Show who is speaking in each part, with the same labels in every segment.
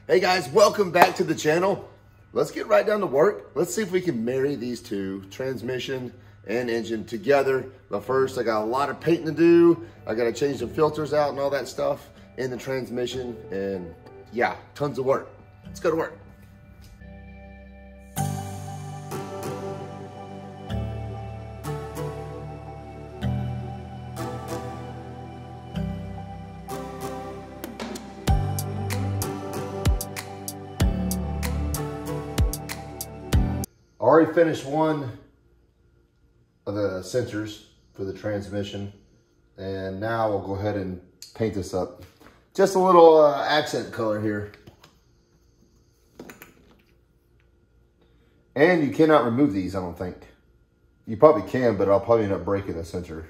Speaker 1: Hey guys, welcome back to the channel. Let's get right down to work. Let's see if we can marry these two, transmission and engine, together. But first, I got a lot of painting to do. I got to change the filters out and all that stuff in the transmission. And yeah, tons of work. Let's go to work. Already finished one of the sensors for the transmission, and now we'll go ahead and paint this up. Just a little accent color here. And you cannot remove these, I don't think. You probably can, but I'll probably end up breaking the sensor.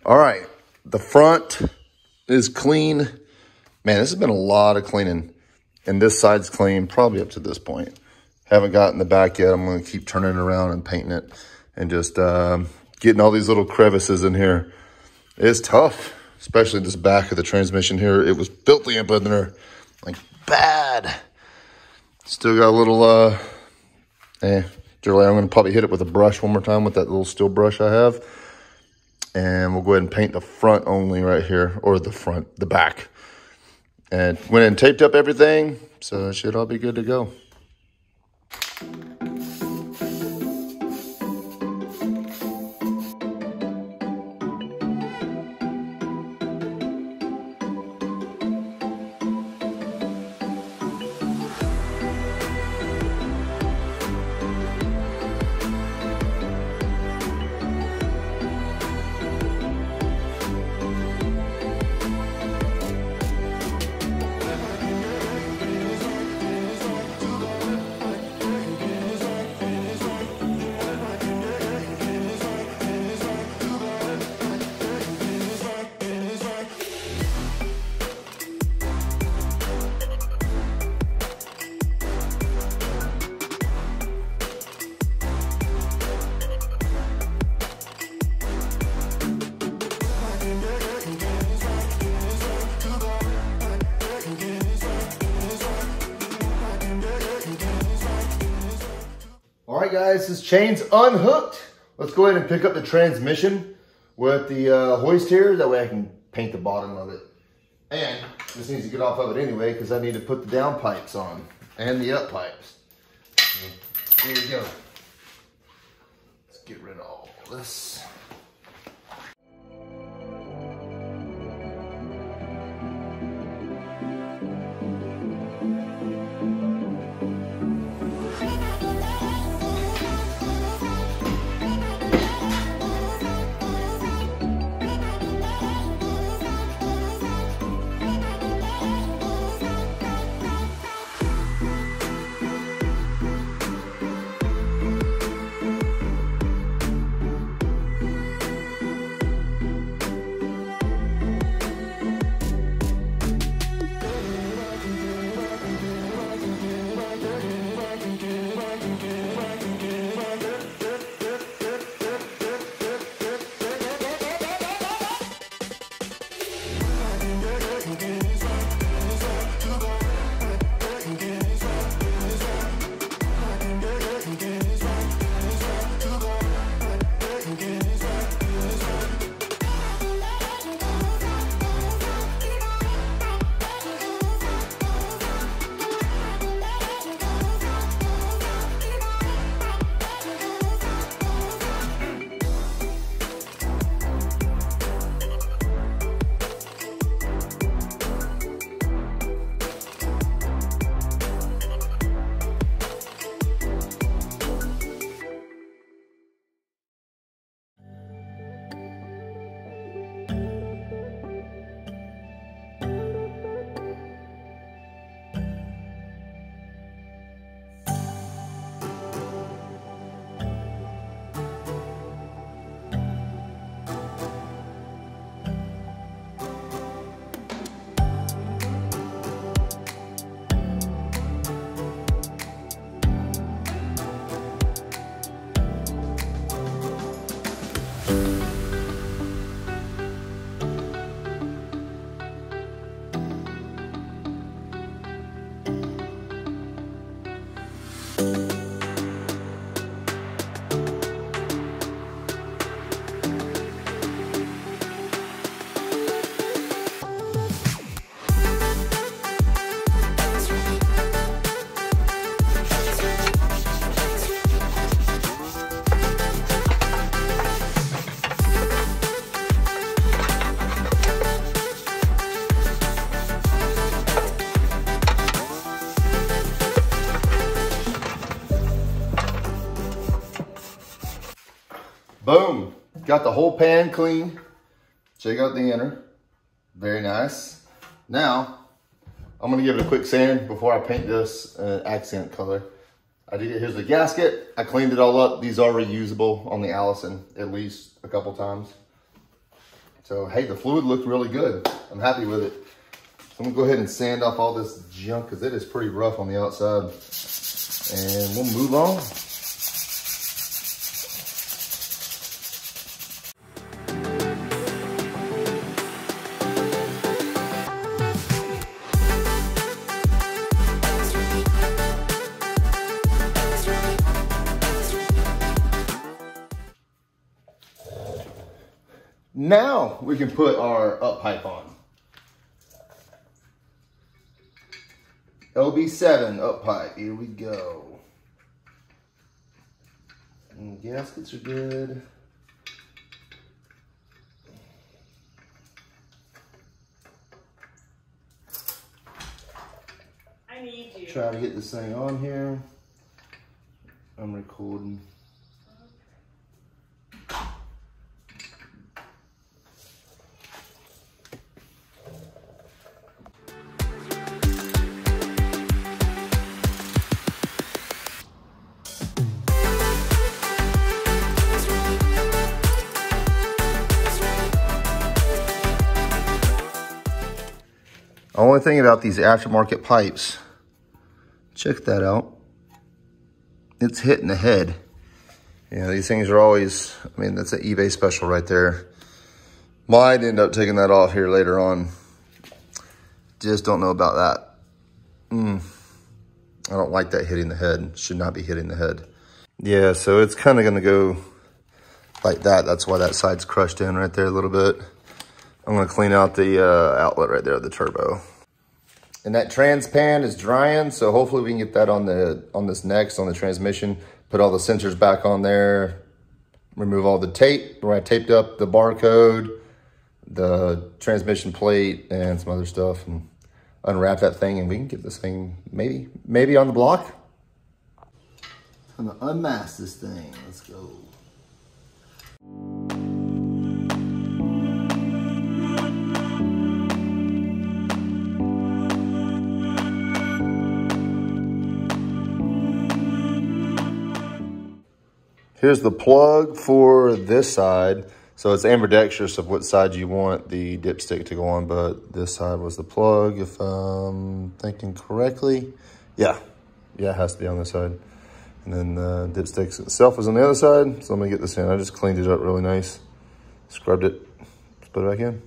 Speaker 1: All right, the front is clean. Man, this has been a lot of cleaning. And this side's clean, probably up to this point. Haven't gotten the back yet. I'm gonna keep turning it around and painting it and just getting all these little crevices in here. It's tough, especially this back of the transmission here. It was filthy up in there, like bad. Still got a little, Julie, I'm gonna probably hit it with a brush one more time with that little steel brush I have. And we'll go ahead and paint the front only right here, or the back. And went and taped up everything, so it should all be good to go. All right, guys, this chain's unhooked. Let's go ahead and pick up the transmission with the hoist here. That way I can paint the bottom of it. And this needs to get off of it anyway because I need to put the down pipes on and the up pipes. Here we go. Let's get rid of all this. got the whole pan clean. Check out the inner. Very nice. Now, I'm gonna give it a quick sand before I paint this accent color. Here's the gasket. I cleaned it all up. These are reusable on the Allison, at least a couple times. So, hey, the fluid looked really good. I'm happy with it. So I'm gonna go ahead and sand off all this junk because it is pretty rough on the outside. And we'll move on. Now we can put our up pipe on. LB7 up pipe, here we go. And gaskets are good.
Speaker 2: I need you.
Speaker 1: Try to get this thing on here. I'm recording. Only thing about these aftermarket pipes, check that out. It's hitting the head. Yeah, these things are always, I mean, that's an eBay special right there. Might end up taking that off here later on. Just don't know about that. I don't like that hitting the head. Should not be hitting the head. Yeah, so it's kind of going to go like that. That's why that side's crushed in right there a little bit. I'm going to clean out the outlet right there, the turbo. And that trans pan is drying, so hopefully we can get that on this next, on the transmission. Put all the sensors back on there. Remove all the tape where I taped up the barcode, the transmission plate, and some other stuff. And unwrap that thing, and we can get this thing maybe on the block. I'm gonna unmask this thing. Let's go. Here's the plug for this side. So it's ambidextrous of what side you want the dipstick to go on, but this side was the plug, if I'm thinking correctly. Yeah, it has to be on this side. And then the dipstick itself is on the other side. So I'm gonna get this in. I just cleaned it up really nice. Scrubbed it, let's put it back in.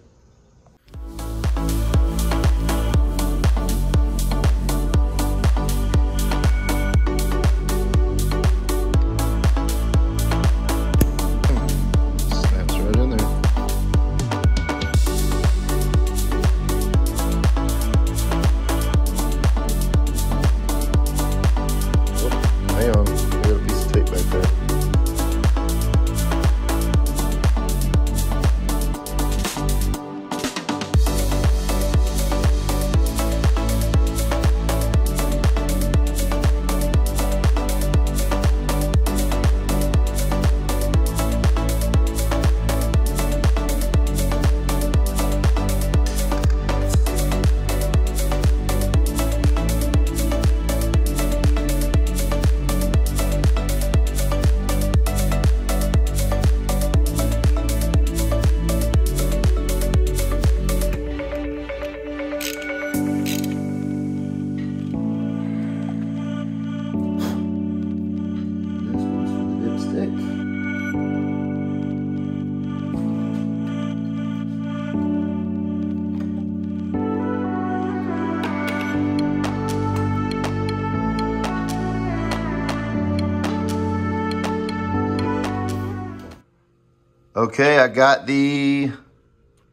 Speaker 1: Okay, I got the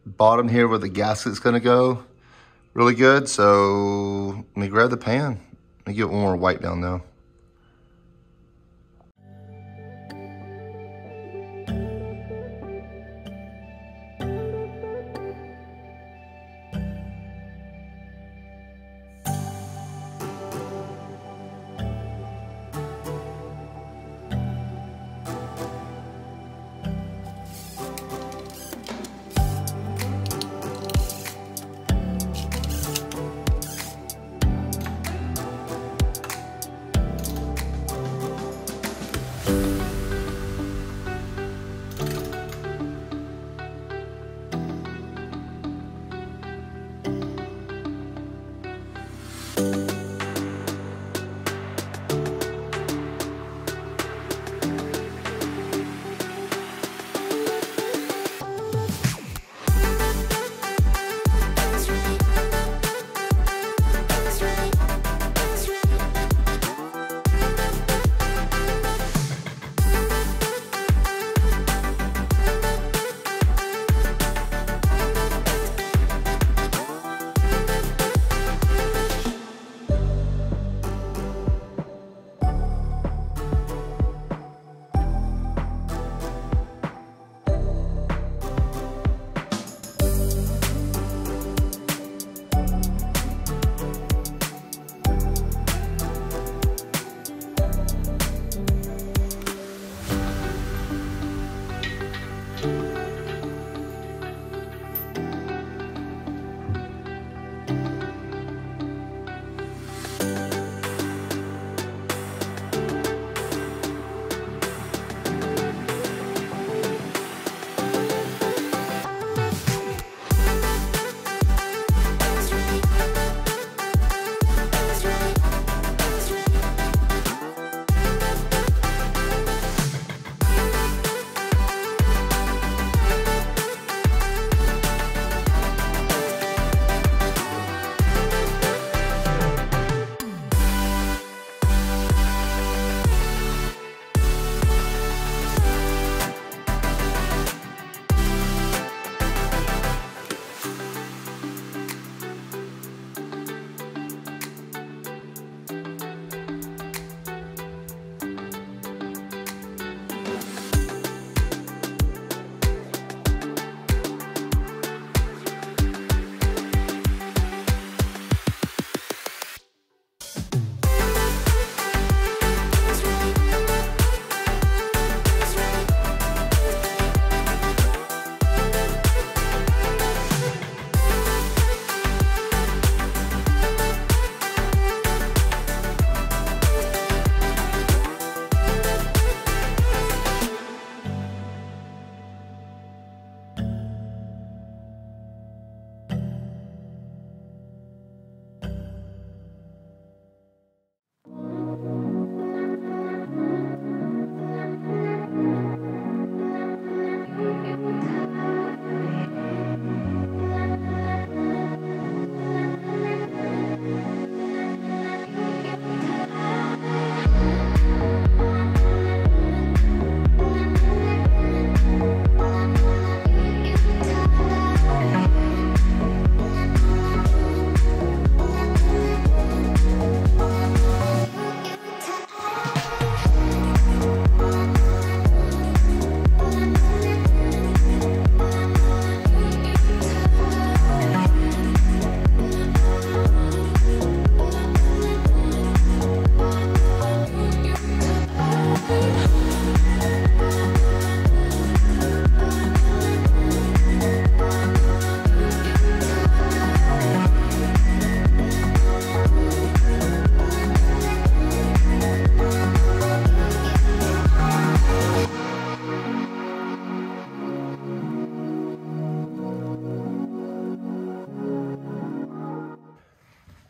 Speaker 1: bottom here where the gasket's gonna go really good. So let me grab the pan. Let me get one more wipe down now.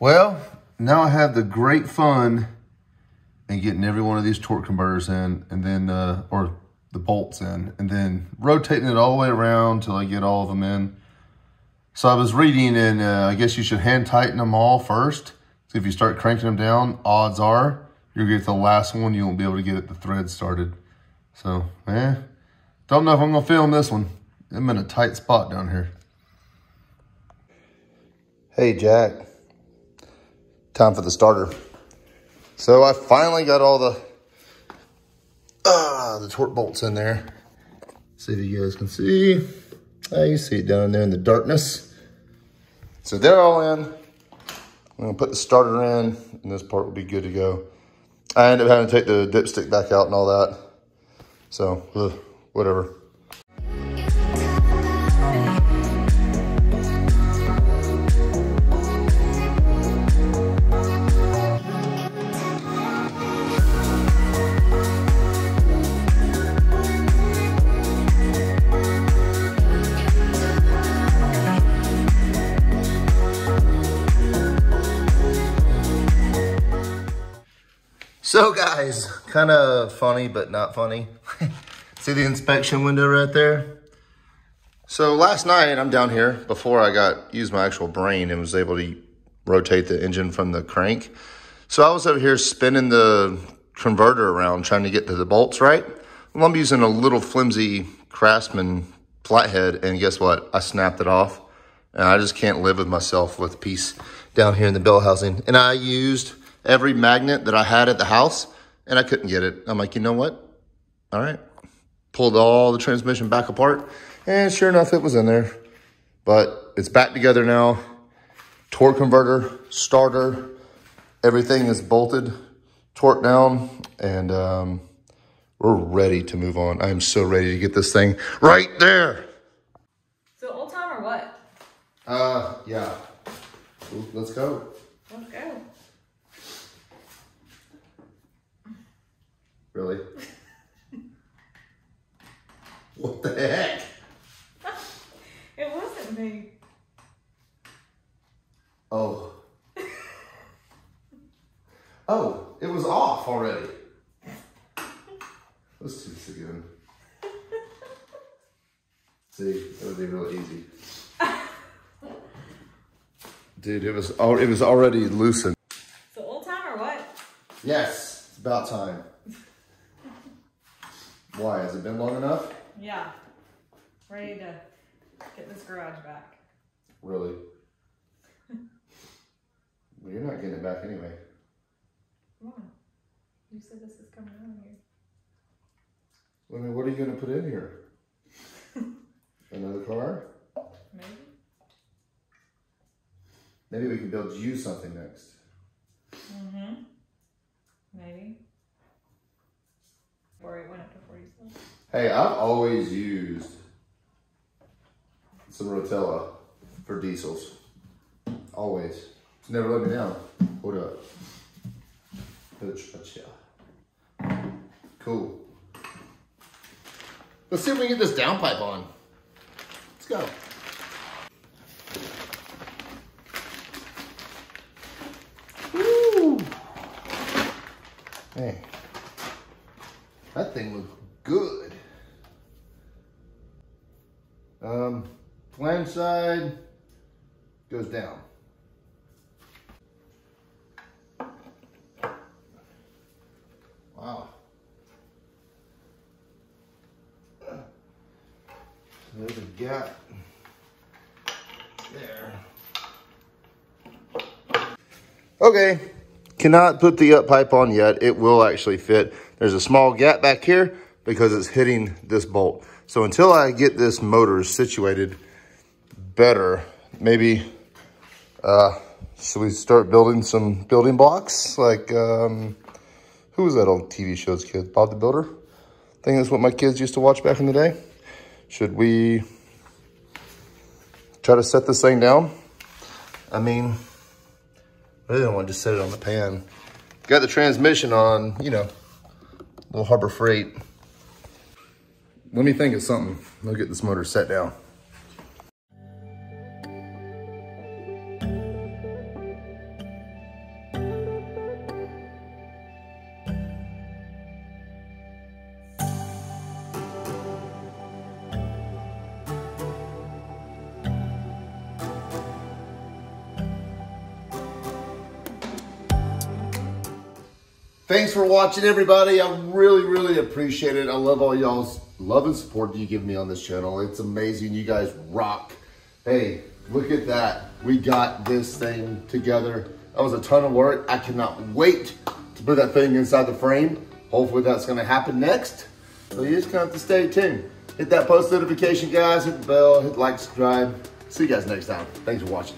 Speaker 1: Well, now I have the great fun in getting every one of these torque converters in, and then, or the bolts in, and then rotating it all the way around till I get all of them in. So I was reading, and I guess you should hand tighten them all first. So if you start cranking them down, odds are you're gonna get the last one, you won't be able to get the thread started. So, don't know if I'm gonna film this one. I'm in a tight spot down here. Hey, Jack. Time for the starter. So I finally got all the torque bolts in there. See if you guys can see. You see it down there in the darkness. So they're all in. I'm gonna put the starter in, and this part will be good to go. I ended up having to take the dipstick back out and all that. So, whatever. So guys, kind of funny, but not funny. See the inspection window right there? So last night, I'm down here before I used my actual brain and was able to rotate the engine from the crank. So I was over here spinning the converter around trying to get to the bolts right. Well, I'm using a little flimsy Craftsman flathead, and guess what? I snapped it off, and I just can't live with myself with a piece down here in the bell housing. And I used every magnet that I had at the house, and I couldn't get it. I'm like, you know what? All right. Pulled all the transmission back apart, and sure enough, it was in there. But it's back together now. Torque converter, starter, everything is bolted, torqued down, and we're ready to move on. I am so ready to get this thing right there.
Speaker 2: So old time or what?
Speaker 1: Yeah. Ooh, let's go.
Speaker 2: Let's go.
Speaker 1: Really? What the heck?
Speaker 2: It wasn't me.
Speaker 1: Oh. Oh, it was off already. Let's do this again. See, it would be real easy. Dude, it was already loosened.
Speaker 2: So old time or what?
Speaker 1: Yes, it's about time. Why? Has it been long enough?
Speaker 2: Yeah. Ready to get this garage back.
Speaker 1: Really? Well, you're not getting it back anyway.
Speaker 2: Come on. You said this is coming out here.
Speaker 1: I mean, what are you going to put in here? Another car?
Speaker 2: Maybe.
Speaker 1: Maybe we can build you something next.
Speaker 2: Mm-hmm. Maybe. Or it went up before you said.
Speaker 1: Hey, I've always used some Rotella for diesels. Always. It's never let me down. Hold up. Cool. Let's see if we can get this downpipe on. Let's go. Woo! Hey. That thing looks good. Flange side goes down. Wow. There's a gap there. Okay, cannot put the up pipe on yet. It will actually fit. There's a small gap back here because it's hitting this bolt. So until I get this motor situated better, maybe, should we start building some building blocks? Like, who was that old TV show's kid? Bob the Builder? I think that's what my kids used to watch back in the day. Should we try to set this thing down? I mean, I really don't want to just set it on the pan. Got the transmission on, you know, little Harbor Freight. Let me think of something. I'll get this motor set down. Thanks for watching, everybody. I really, really appreciate it. I love all y'all's love and support you give me on this channel. It's amazing. You guys rock. Hey, look at that. We got this thing together. That was a ton of work. I cannot wait to put that thing inside the frame. Hopefully that's gonna happen next. So you just gonna have to stay tuned. Hit that post notification, guys. Hit the bell, hit like, subscribe. See you guys next time. Thanks for watching.